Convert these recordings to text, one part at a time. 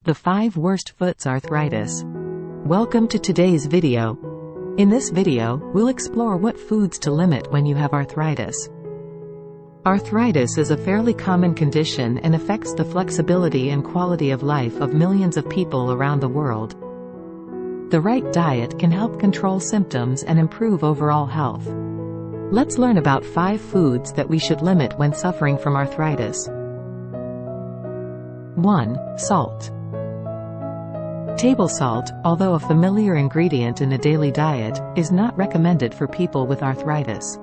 The 5 Worst Foots Arthritis. Welcome to today's video. In this video, we'll explore what foods to limit when you have arthritis. Arthritis is a fairly common condition and affects the flexibility and quality of life of millions of people around the world. The right diet can help control symptoms and improve overall health. Let's learn about 5 foods that we should limit when suffering from arthritis. 1. Salt. Table salt, although a familiar ingredient in a daily diet, is not recommended for people with arthritis.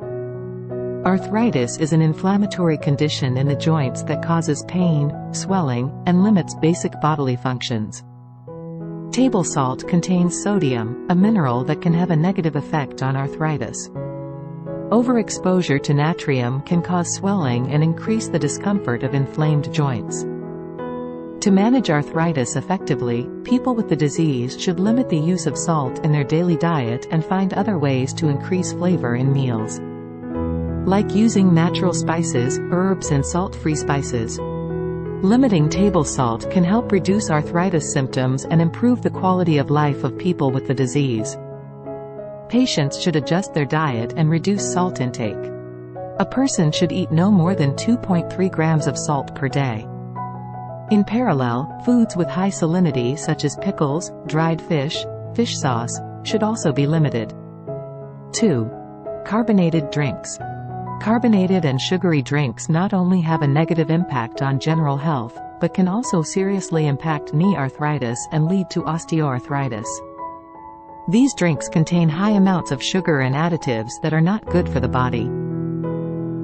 Arthritis is an inflammatory condition in the joints that causes pain, swelling, and limits basic bodily functions. Table salt contains sodium, a mineral that can have a negative effect on arthritis. Overexposure to natrium can cause swelling and increase the discomfort of inflamed joints. To manage arthritis effectively, people with the disease should limit the use of salt in their daily diet and find other ways to increase flavor in meals. Like using natural spices, herbs and salt-free spices. Limiting table salt can help reduce arthritis symptoms and improve the quality of life of people with the disease. Patients should adjust their diet and reduce salt intake. A person should eat no more than 2.3 grams of salt per day. In parallel, foods with high salinity such as pickles, dried fish, fish sauce, should also be limited. 2. Carbonated drinks. Carbonated and sugary drinks not only have a negative impact on general health, but can also seriously impact knee arthritis and lead to osteoarthritis. These drinks contain high amounts of sugar and additives that are not good for the body.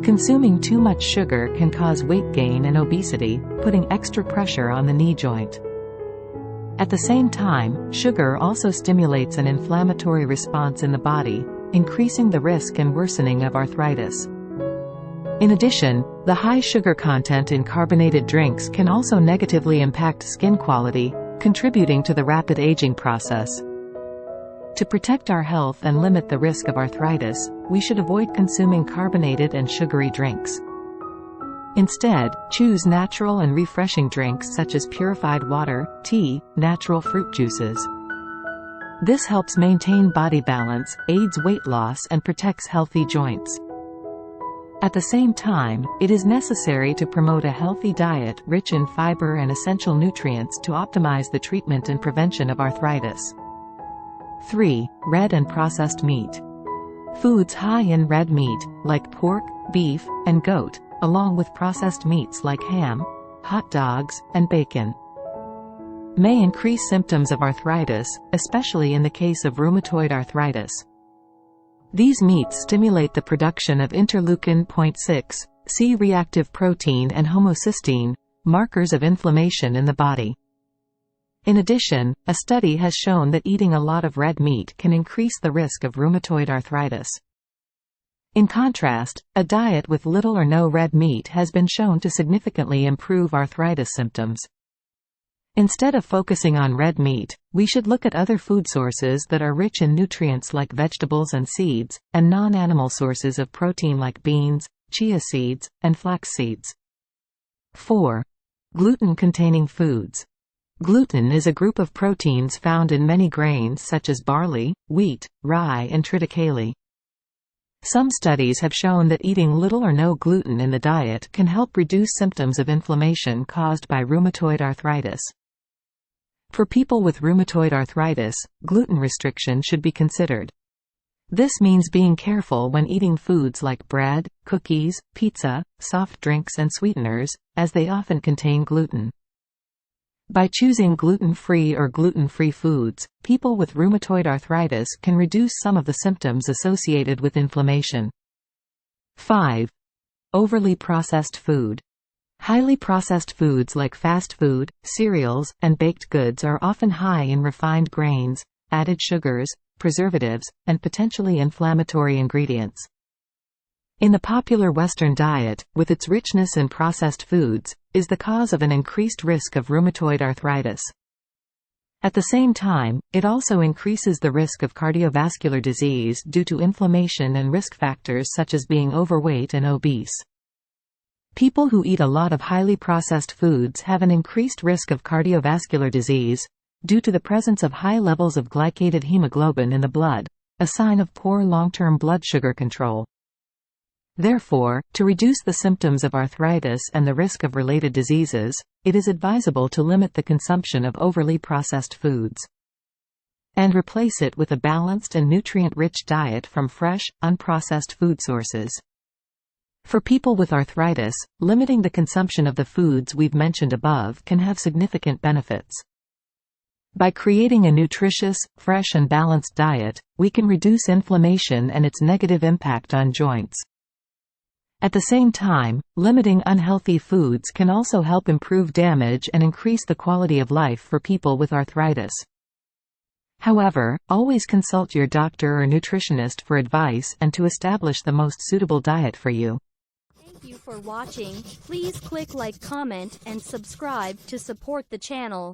Consuming too much sugar can cause weight gain and obesity, putting extra pressure on the knee joint. At the same time, sugar also stimulates an inflammatory response in the body, increasing the risk and worsening of arthritis. In addition, the high sugar content in carbonated drinks can also negatively impact skin quality, contributing to the rapid aging process. To protect our health and limit the risk of arthritis, we should avoid consuming carbonated and sugary drinks. Instead, choose natural and refreshing drinks such as purified water, tea, natural fruit juices. This helps maintain body balance, aids weight loss and protects healthy joints. At the same time, it is necessary to promote a healthy diet rich in fiber and essential nutrients to optimize the treatment and prevention of arthritis. 3. Red and processed meat. Foods high in red meat, like pork, beef, and goat, along with processed meats like ham, hot dogs, and bacon, may increase symptoms of arthritis, especially in the case of rheumatoid arthritis. These meats stimulate the production of interleukin-6, C-reactive protein and homocysteine, markers of inflammation in the body. In addition, a study has shown that eating a lot of red meat can increase the risk of rheumatoid arthritis. In contrast, a diet with little or no red meat has been shown to significantly improve arthritis symptoms. Instead of focusing on red meat, we should look at other food sources that are rich in nutrients like vegetables and seeds, and non-animal sources of protein like beans, chia seeds, and flax seeds. 4. Gluten-containing foods. Gluten is a group of proteins found in many grains such as barley, wheat, rye and triticale. Some studies have shown that eating little or no gluten in the diet can help reduce symptoms of inflammation caused by rheumatoid arthritis. For people with rheumatoid arthritis, gluten restriction should be considered. This means being careful when eating foods like bread, cookies, pizza, soft drinks and sweeteners, as they often contain gluten. By choosing gluten-free or gluten-free foods, people with rheumatoid arthritis can reduce some of the symptoms associated with inflammation. 5. Overly processed food. Highly processed foods like fast food, cereals, and baked goods are often high in refined grains, added sugars, preservatives, and potentially inflammatory ingredients. In the popular Western diet, with its richness in processed foods, is the cause of an increased risk of rheumatoid arthritis. At the same time, it also increases the risk of cardiovascular disease due to inflammation and risk factors such as being overweight and obese. People who eat a lot of highly processed foods have an increased risk of cardiovascular disease, due to the presence of high levels of glycated hemoglobin in the blood, a sign of poor long-term blood sugar control. Therefore, to reduce the symptoms of arthritis and the risk of related diseases, it is advisable to limit the consumption of overly processed foods and replace it with a balanced and nutrient-rich diet from fresh, unprocessed food sources. For people with arthritis, limiting the consumption of the foods we've mentioned above can have significant benefits. By creating a nutritious, fresh and balanced diet, we can reduce inflammation and its negative impact on joints. At the same time, limiting unhealthy foods can also help improve damage and increase the quality of life for people with arthritis. However, always consult your doctor or nutritionist for advice and to establish the most suitable diet for you. Thank you for watching. Please click like, comment, and subscribe to support the channel.